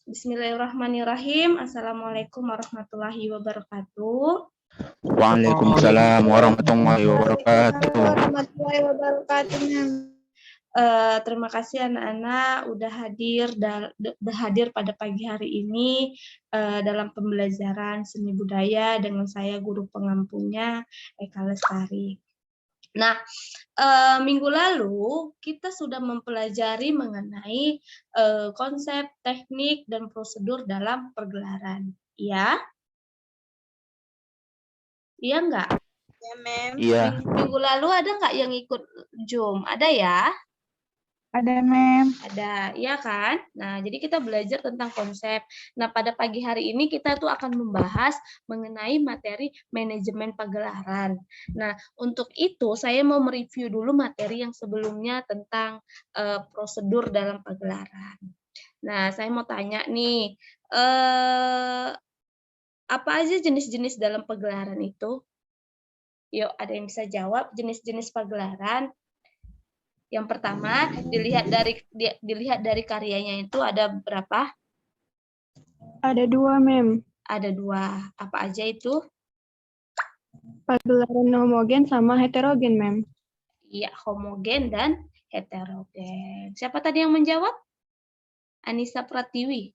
Bismillahirrahmanirrahim. Assalamualaikum warahmatullahi wabarakatuh. Waalaikumsalam warahmatullahi wabarakatuh. Warahmatullahi wabarakatuh. Terima kasih anak-anak udah hadir pada pagi hari ini dalam pembelajaran seni budaya dengan saya guru pengampunya Eka Lestari. Nah, minggu lalu kita sudah mempelajari mengenai konsep, teknik, dan prosedur dalam pergelaran. Iya? Iya nggak? Ya, Mem. Iya. Minggu lalu ada nggak yang ikut Zoom? Ada ya? Ada, Mem. Ada, iya kan? Nah, jadi kita belajar tentang konsep. Nah, pada pagi hari ini kita tuh akan membahas mengenai materi manajemen pagelaran. Nah, untuk itu saya mau mereview dulu materi yang sebelumnya tentang prosedur dalam pagelaran. Nah, saya mau tanya nih, apa aja jenis-jenis dalam pagelaran itu? Yuk, ada yang bisa jawab jenis-jenis pagelaran? Yang pertama, dilihat dari karyanya itu ada berapa? Ada 2, Mem. Ada 2. Apa aja itu? Pagelaran homogen sama heterogen, Mem. Iya, homogen dan heterogen. Siapa tadi yang menjawab? Anissa Pratiwi.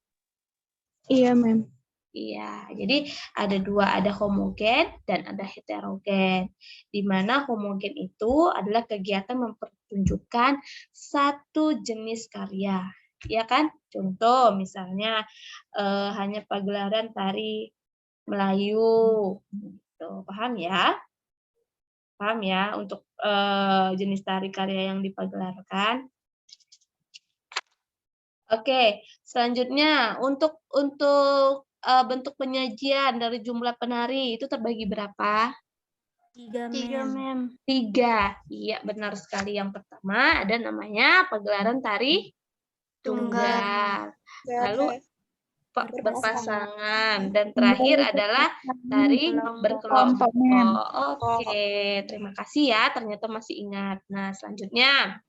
Iya, Mem. Iya, jadi ada 2, ada homogen dan ada heterogen. Di mana homogen itu adalah kegiatan mempertunjukkan satu jenis karya, ya kan? Contoh misalnya hanya pagelaran tari Melayu, gitu. Paham ya? Paham ya untuk jenis tari karya yang dipagelarkan? Oke, selanjutnya untuk bentuk penyajian dari jumlah penari itu terbagi berapa? 3, Mem. 3. Iya, benar sekali. Yang pertama ada namanya pagelaran tari tunggal. Lalu berpasangan. Dan terakhir adalah tari berkelompok. Oke, terima kasih ya. Ternyata masih ingat. Nah, selanjutnya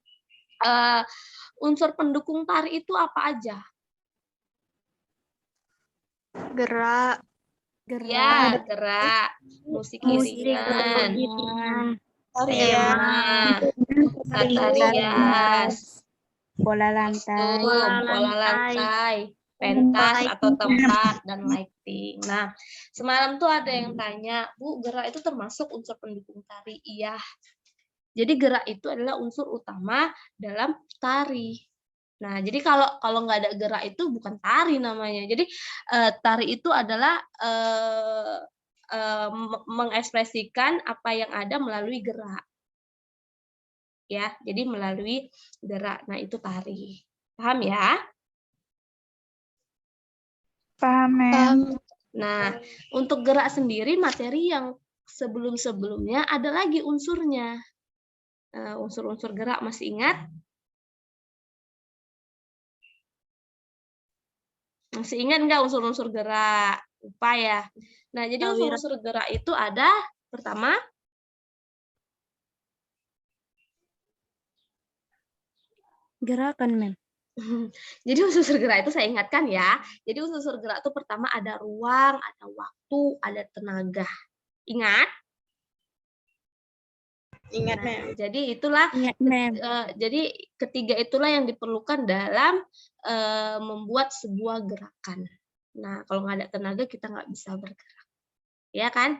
unsur pendukung tari itu apa aja? Gerak. Ya, gerak, musik iringan, tema, tata rias, bola lantai, bola lantai, pentas atau tempat, dan lighting. Nah, semalam tuh ada yang tanya, Bu, gerak itu termasuk unsur pendukung tari? Iya. Jadi gerak itu adalah unsur utama dalam tari. Nah, jadi kalau nggak ada gerak itu bukan tari namanya. Jadi tari itu adalah mengekspresikan apa yang ada melalui gerak. Ya, jadi melalui gerak. Nah, itu tari. Paham ya? Paham, Mem. Nah, untuk gerak sendiri materi yang sebelum-sebelumnya ada lagi unsurnya. Unsur-unsur gerak masih ingat? Masih ingat nggak unsur-unsur gerak? Lupa ya. Nah, jadi unsur-unsur gerak itu ada pertama Gerakan, Mem. Jadi unsur-unsur gerak itu saya ingatkan ya. Jadi unsur-unsur gerak itu pertama ada ruang, ada waktu, ada tenaga. Ingat? Ingat, Nah, Mem. jadi itulah. Ingat, Mem. Jadi ketiga itulah yang diperlukan dalam membuat sebuah gerakan. Nah, kalau nggak ada tenaga kita nggak bisa bergerak, ya kan?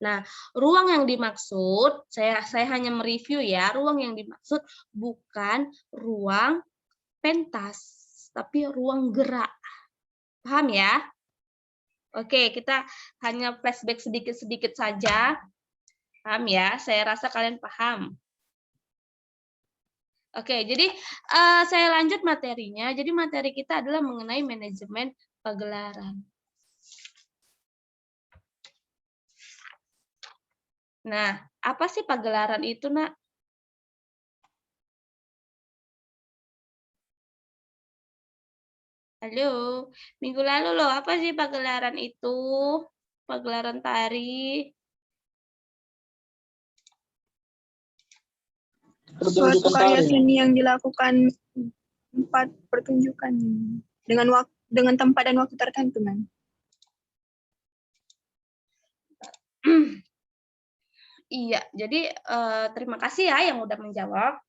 Nah, ruang yang dimaksud, saya hanya mereview ya, ruang yang dimaksud bukan ruang pentas, tapi ruang gerak. Paham ya? Oke, kita hanya flashback sedikit-sedikit saja. Paham ya? Saya rasa kalian paham. Oke, jadi saya lanjut materinya. Jadi materi kita adalah mengenai manajemen pagelaran. Nah, apa sih pagelaran itu, Nak? Halo, minggu lalu loh, apa sih pagelaran itu? Pagelaran tari. Suatu karya seni yang dilakukan 4 pertunjukan. Dengan tempat dan waktu tertentu, Mem. Iya, jadi terima kasih ya yang udah menjawab.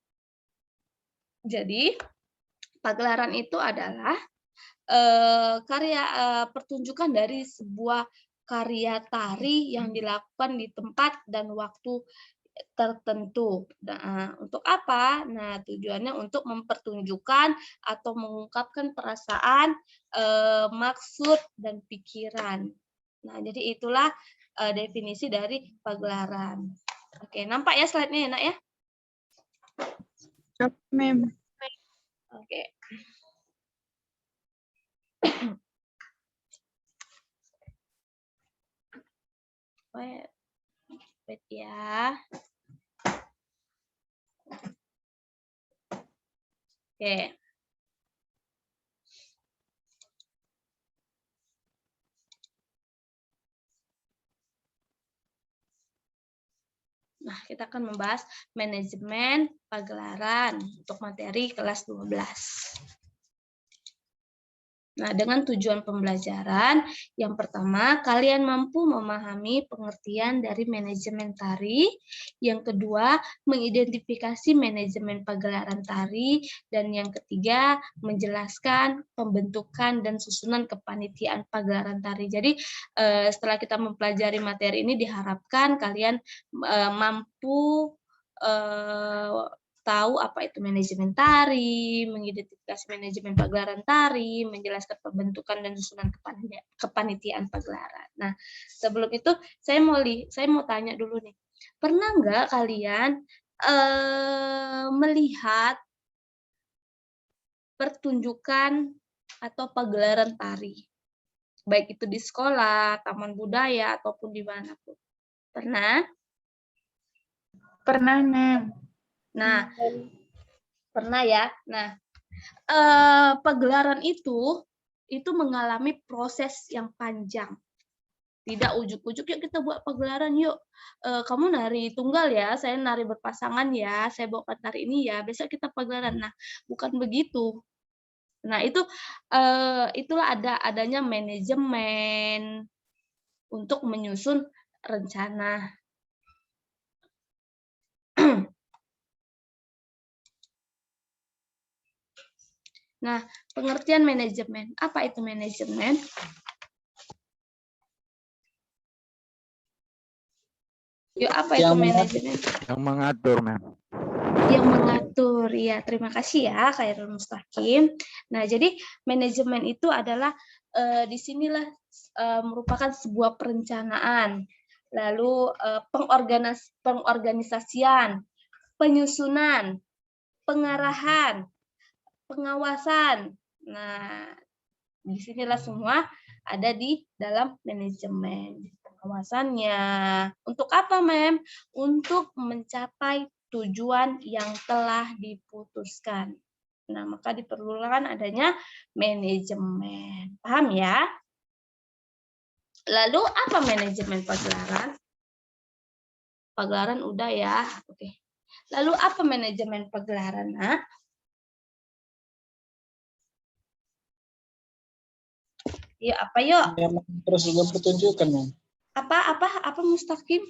Jadi pagelaran itu adalah pertunjukan dari sebuah karya tari yang dilakukan di tempat dan waktu tertentu. Nah, untuk apa? Nah, tujuannya untuk mempertunjukkan atau mengungkapkan perasaan, maksud, dan pikiran. Nah, jadi itulah definisi dari pagelaran. Oke, nampak ya slide-nya enak ya? Mem. Oke. Wait ya. Oke. Nah, kita akan membahas manajemen pagelaran untuk materi kelas 12. Nah, dengan tujuan pembelajaran, yang pertama, kalian mampu memahami pengertian dari manajemen tari. Yang kedua, mengidentifikasi manajemen pagelaran tari. Dan yang ketiga, menjelaskan pembentukan dan susunan kepanitiaan pagelaran tari. Jadi, setelah kita mempelajari materi ini, diharapkan kalian mampu tahu apa itu manajemen tari, mengidentifikasi manajemen pagelaran tari, menjelaskan pembentukan dan susunan kepanitiaan pagelaran. Nah, sebelum itu saya mau tanya dulu nih, pernah nggak kalian melihat pertunjukan atau pagelaran tari, baik itu di sekolah, taman budaya, ataupun dimanapun? Pernah? Pernah, Mem. Nah, pernah ya. Nah, pagelaran itu mengalami proses yang panjang. Tidak ujuk-ujuk, yuk kita buat pagelaran yuk. Kamu nari tunggal ya, saya nari berpasangan ya, saya bawakan tari ini ya, besok kita pagelaran. Nah, bukan begitu. Nah, itulah adanya manajemen untuk menyusun rencana. Nah, pengertian manajemen. Apa itu manajemen? Yuk, apa itu manajemen? Yang mengatur, Mem. Yang mengatur, ya. Terima kasih ya, Khairul Mustaqim. Nah, jadi manajemen itu adalah disinilah merupakan sebuah perencanaan, lalu pengorganisasian, penyusunan, pengarahan, pengawasan. Nah, disinilah semua ada di dalam manajemen. Pengawasannya untuk apa, Mem? Untuk mencapai tujuan yang telah diputuskan. Nah, maka diperlukan adanya manajemen. Paham ya? Lalu apa manajemen pagelaran? Pagelaran udah ya. Oke. Lalu apa manajemen pagelaran, Nak? Yuk, apa yuk? Yang mengatur sebuah pertunjukan, Mem. Apa Mustaqim?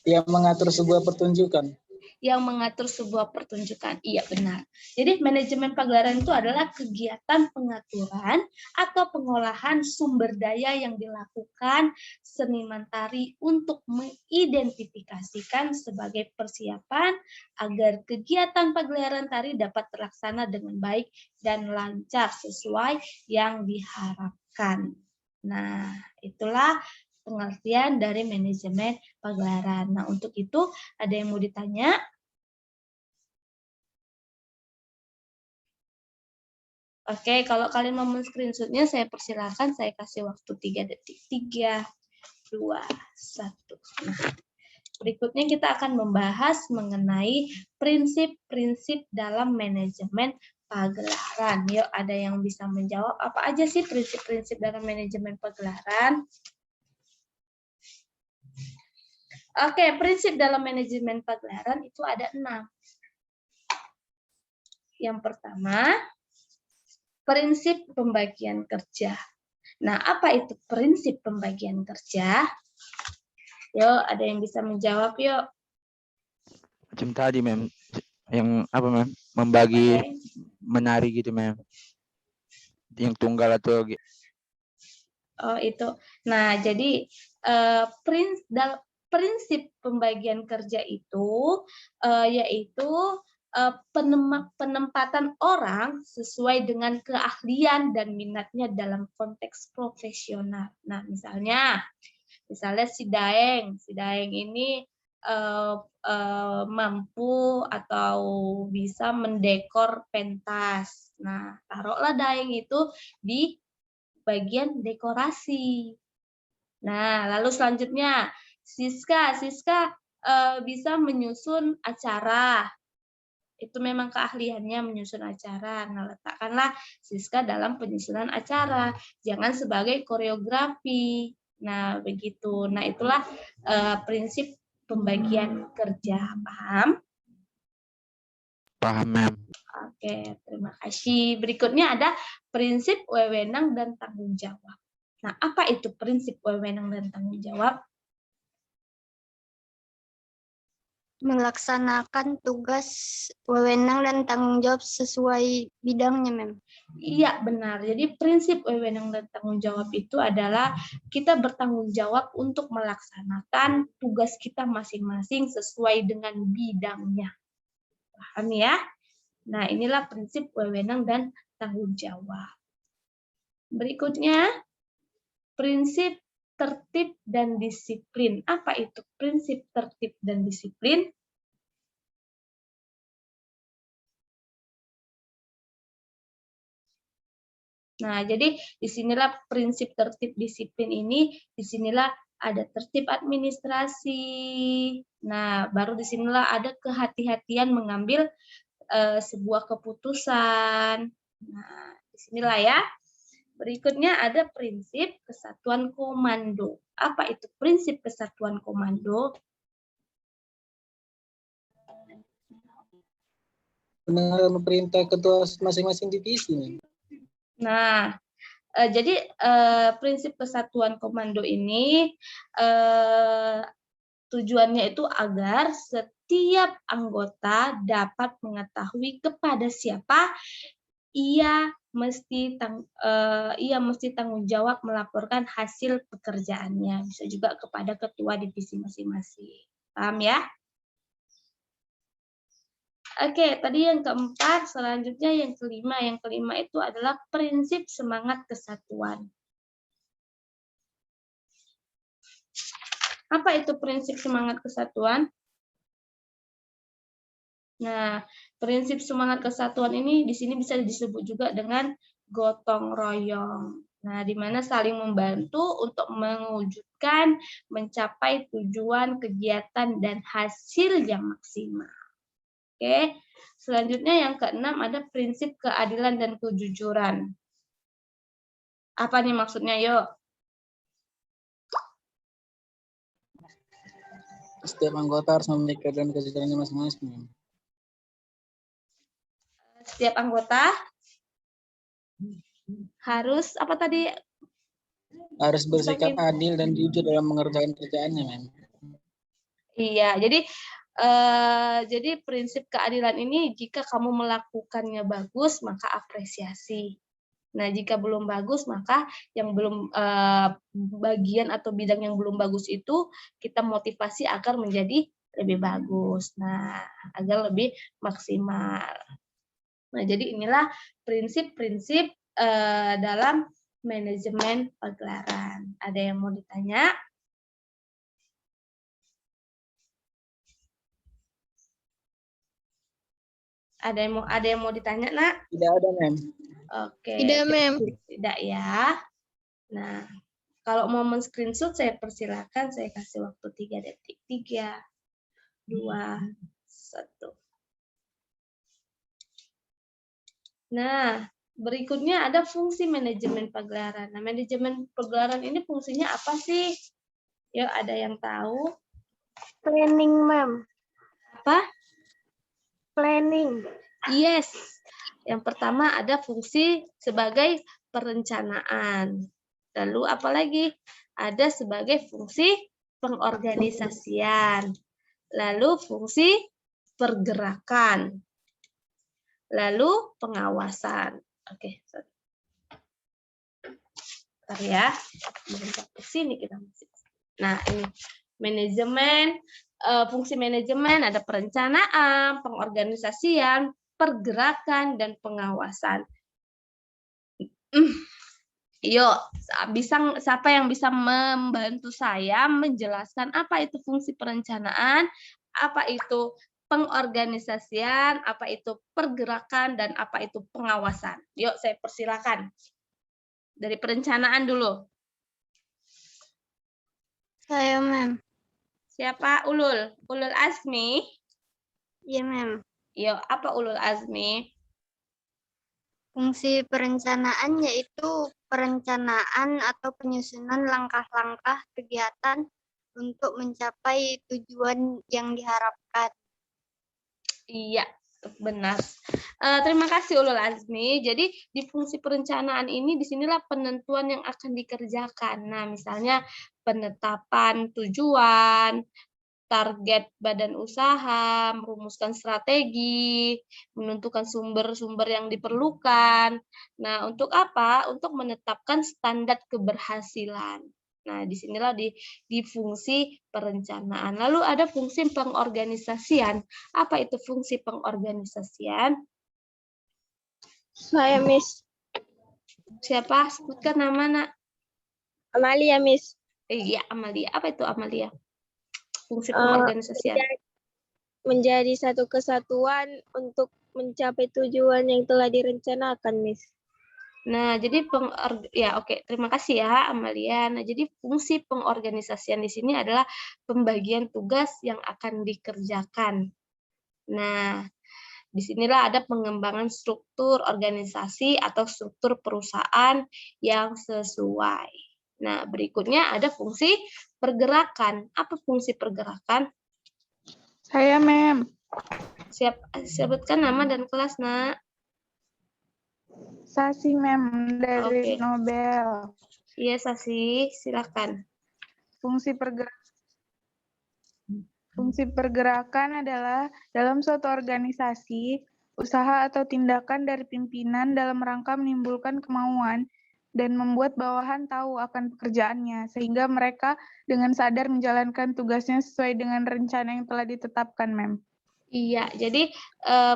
Yang mengatur sebuah pertunjukan. Yang mengatur sebuah pertunjukan. Iya, benar. Jadi manajemen pagelaran itu adalah kegiatan pengaturan atau pengolahan sumber daya yang dilakukan seniman tari untuk mengidentifikasikan sebagai persiapan agar kegiatan pagelaran tari dapat terlaksana dengan baik dan lancar sesuai yang diharapkan. Nah, itulah pengertian dari manajemen pagelaran. Nah, untuk itu ada yang mau ditanya? Oke, kalau kalian mau screenshot-nya, saya persilakan, saya kasih waktu 3 detik. 3, 2, 1. Nah, berikutnya kita akan membahas mengenai prinsip-prinsip dalam manajemen pagelaran. Yuk, ada yang bisa menjawab apa aja sih prinsip-prinsip dalam manajemen pagelaran? Oke, prinsip dalam manajemen pagelaran itu ada 6. Yang pertama, prinsip pembagian kerja. Nah, apa itu prinsip pembagian kerja? Yuk, ada yang bisa menjawab yuk. Macam tadi, Mem. Yang apa, Mem? Membagi Oke. menari gitu, Mem. Yang tunggal atau Oh, itu. Nah, jadi prinsip pembagian kerja itu yaitu penempatan orang sesuai dengan keahlian dan minatnya dalam konteks profesional. Nah, misalnya si Daeng ini mampu atau bisa mendekor pentas. Nah, taruhlah Daeng itu di bagian dekorasi. Nah, lalu selanjutnya Siska bisa menyusun acara. Itu memang keahliannya menyusun acara. Nah, letakkanlah Siska dalam penyusunan acara, jangan sebagai koreografi. Nah, begitu. Nah, itulah prinsip pembagian kerja. Paham? paham, Mem? Oke, terima kasih. Berikutnya ada prinsip wewenang dan tanggung jawab. Nah, apa itu prinsip wewenang dan tanggung jawab? Melaksanakan tugas wewenang dan tanggung jawab sesuai bidangnya, Mem. Iya, benar. Jadi prinsip wewenang dan tanggung jawab itu adalah kita bertanggung jawab untuk melaksanakan tugas kita masing-masing sesuai dengan bidangnya. Paham ya? Nah, inilah prinsip wewenang dan tanggung jawab. Berikutnya, prinsip tertib dan disiplin. Apa itu prinsip tertib dan disiplin? Nah, jadi disinilah prinsip tertib disiplin ini, disinilah ada tertib administrasi. Nah, baru disinilah ada kehati-hatian mengambil sebuah keputusan. Nah, disinilah ya. Berikutnya ada prinsip kesatuan komando. Apa itu prinsip kesatuan komando? Mendengar perintah ketua masing-masing divisi. Mem. Nah, jadi prinsip kesatuan komando ini tujuannya itu agar setiap anggota dapat mengetahui kepada siapa ia mesti tanggung jawab melaporkan hasil pekerjaannya. Bisa juga kepada ketua divisi masing-masing. Paham ya? Oke, tadi yang keempat, selanjutnya yang kelima. Yang kelima itu adalah prinsip semangat kesatuan. Apa itu prinsip semangat kesatuan? Nah, prinsip semangat kesatuan ini di sini bisa disebut juga dengan gotong royong. Nah, di mana saling membantu untuk mewujudkan, mencapai tujuan, kegiatan, dan hasil yang maksimal. Oke, selanjutnya yang keenam ada prinsip keadilan dan kejujuran. Apa nih maksudnya, yuk? Setiap anggota harus memiliki keadilan dan kejujurannya masing-masing. Mem. Setiap anggota harus apa tadi? Harus bersikap adil dan jujur dalam mengerjakan kerjaannya, Mem. Iya, jadi prinsip keadilan ini jika kamu melakukannya bagus maka apresiasi. Nah, jika belum bagus maka yang belum bagian atau bidang yang belum bagus itu kita motivasi agar menjadi lebih bagus. Nah, agar lebih maksimal. Nah, jadi inilah prinsip-prinsip dalam manajemen pagelaran. Ada yang mau ditanya? Ada yang mau ditanya, Nak? Tidak ada, Mem. Oke. Tidak, Mem. Tidak ya. Nah, kalau mau men-screenshot saya persilakan, saya kasih waktu 3 detik. 3, 2, 1. Nah, berikutnya ada fungsi manajemen pagelaran. Nah, manajemen pagelaran ini fungsinya apa sih? Yuk, ada yang tahu? Planning, Mem. Apa? Planning. Yes. Yang pertama ada fungsi sebagai perencanaan. Lalu apalagi? Ada sebagai fungsi pengorganisasian. Lalu fungsi pergerakan. Lalu pengawasan. Oke, sorry. Bentar ya. Ke sini kita masih. Nah, ini manajemen, fungsi manajemen ada perencanaan, pengorganisasian, pergerakan, dan pengawasan. Yuk, siapa yang bisa membantu saya menjelaskan apa itu fungsi perencanaan, apa itu pengorganisasian, apa itu pergerakan, dan apa itu pengawasan. Yuk, saya persilakan. Dari perencanaan dulu. Saya, Mem. Siapa? Ulul? Ulul Azmi? Iya, Mem. Yuk, apa Ulul Azmi? Fungsi perencanaan yaitu perencanaan atau penyusunan langkah-langkah kegiatan untuk mencapai tujuan yang diharapkan. Iya, benar. Terima kasih Ulul Azmi. Jadi di fungsi perencanaan ini disinilah penentuan yang akan dikerjakan. Nah, misalnya penetapan tujuan, target badan usaha, merumuskan strategi, menentukan sumber-sumber yang diperlukan. Nah, untuk apa? Untuk menetapkan standar keberhasilan. Nah, disinilah di fungsi perencanaan. Lalu ada fungsi pengorganisasian. Apa itu fungsi pengorganisasian? Saya Miss Siapa? Sebutkan nama, Nak. Amalia, Miss. Iya, Amalia. Apa itu Amalia? Fungsi pengorganisasian. Menjadi satu kesatuan untuk mencapai tujuan yang telah direncanakan, Miss. Nah, jadi terima kasih ya Amalia. Nah, jadi fungsi pengorganisasian di sini adalah pembagian tugas yang akan dikerjakan. Nah, disinilah ada pengembangan struktur organisasi atau struktur perusahaan yang sesuai. Nah, berikutnya ada fungsi pergerakan. Apa fungsi pergerakan? Saya, Mem. Sebutkan nama dan kelas, Nak. Sasi, Mem, dari Oke. Nobel. Iya, Sasi, silakan. Fungsi pergerakan adalah dalam suatu organisasi, usaha atau tindakan dari pimpinan dalam rangka menimbulkan kemauan dan membuat bawahan tahu akan pekerjaannya, sehingga mereka dengan sadar menjalankan tugasnya sesuai dengan rencana yang telah ditetapkan, Mem. Iya, jadi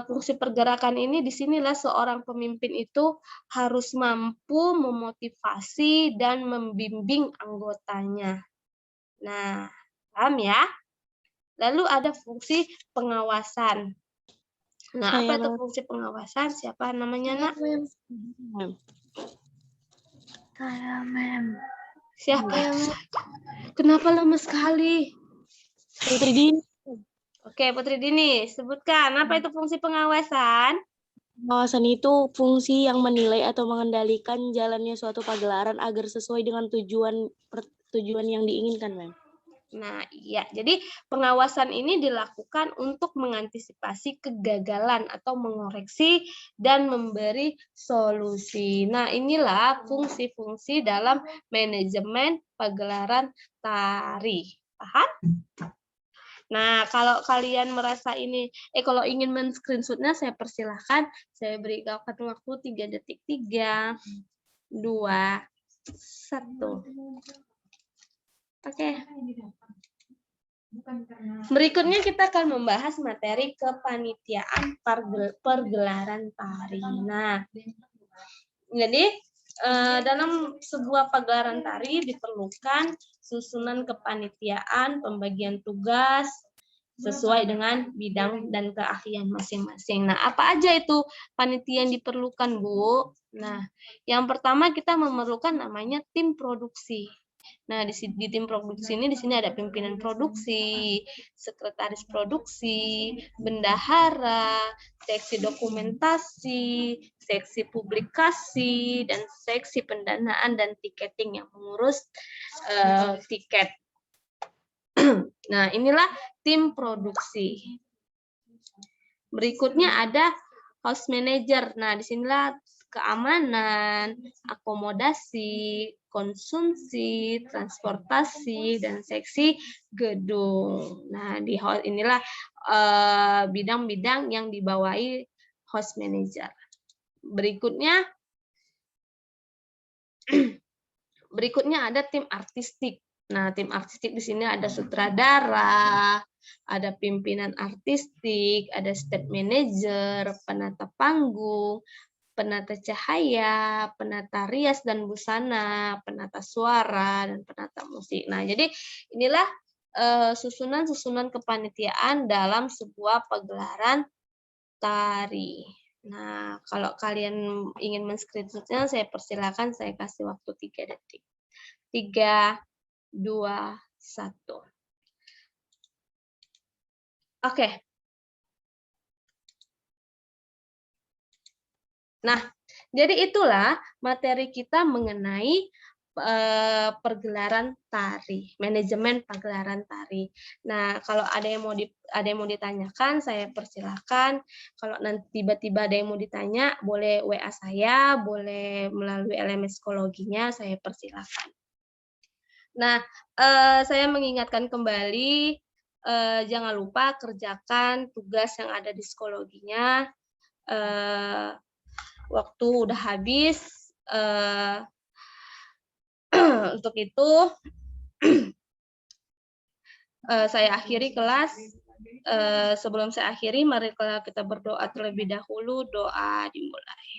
fungsi pergerakan ini disinilah seorang pemimpin itu harus mampu memotivasi dan membimbing anggotanya. Nah, paham ya? Lalu ada fungsi pengawasan. Nah, apa itu fungsi pengawasan? Siapa namanya, Nak? Saya, Mem. Siapa? Kenapa lemes sekali? Putri Dini. Oke, Putri Dini, sebutkan apa itu fungsi pengawasan? Pengawasan itu fungsi yang menilai atau mengendalikan jalannya suatu pagelaran agar sesuai dengan tujuan yang diinginkan, Mem. Nah, iya. Jadi pengawasan ini dilakukan untuk mengantisipasi kegagalan atau mengoreksi dan memberi solusi. Nah, inilah fungsi-fungsi dalam manajemen pagelaran tari. Paham? Nah, kalau kalian merasa ini, kalau ingin men-screenshot-nya, saya persilahkan. Saya berikan waktu 3 detik. 3, 2, 1. Oke. Berikutnya kita akan membahas materi kepanitiaan pergelaran tari. Nah, jadi dalam sebuah pagelaran tari diperlukan susunan kepanitiaan, pembagian tugas sesuai dengan bidang dan keahlian masing-masing. Nah, apa aja itu panitia yang diperlukan, Bu? Nah, yang pertama kita memerlukan namanya tim produksi. Nah, di tim produksi ini di sini ada pimpinan produksi, sekretaris produksi, bendahara, seksi dokumentasi, seksi publikasi, dan seksi pendanaan dan tiketing yang mengurus tiket. Nah, inilah tim produksi. Berikutnya ada house manager. Nah, disinilah keamanan, akomodasi, konsumsi, transportasi, dan seksi gedung. Nah, di inilah bidang-bidang yang dibawahi house manager. Berikutnya ada tim artistik. Nah, tim artistik di sini ada sutradara, ada pimpinan artistik, ada stage manager, penata panggung, penata cahaya, penata rias dan busana, penata suara, dan penata musik. Nah, jadi inilah susunan-susunan kepanitiaan dalam sebuah pagelaran tari. Nah, kalau kalian ingin men-screenshot-nya, saya persilakan, saya kasih waktu 3 detik. 3, 2, 1. Oke. Nah, jadi itulah materi kita mengenai pergelaran tari, manajemen pagelaran tari. Nah, kalau ada yang mau ditanyakan, saya persilahkan. Kalau nanti tiba-tiba ada yang mau ditanya, boleh WA saya, boleh melalui LMS psikologinya, saya persilahkan. Nah, saya mengingatkan kembali, jangan lupa kerjakan tugas yang ada di psikologinya. Waktu udah habis. Untuk itu, saya akhiri kelas. Sebelum saya akhiri, mari kita berdoa terlebih dahulu. Doa dimulai.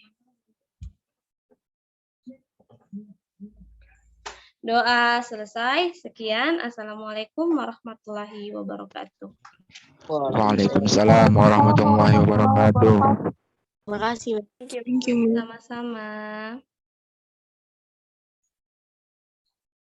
Doa selesai. Sekian. Assalamualaikum warahmatullahi wabarakatuh. Waalaikumsalam warahmatullahi wabarakatuh. Terima kasih. Thank you. Sama-sama.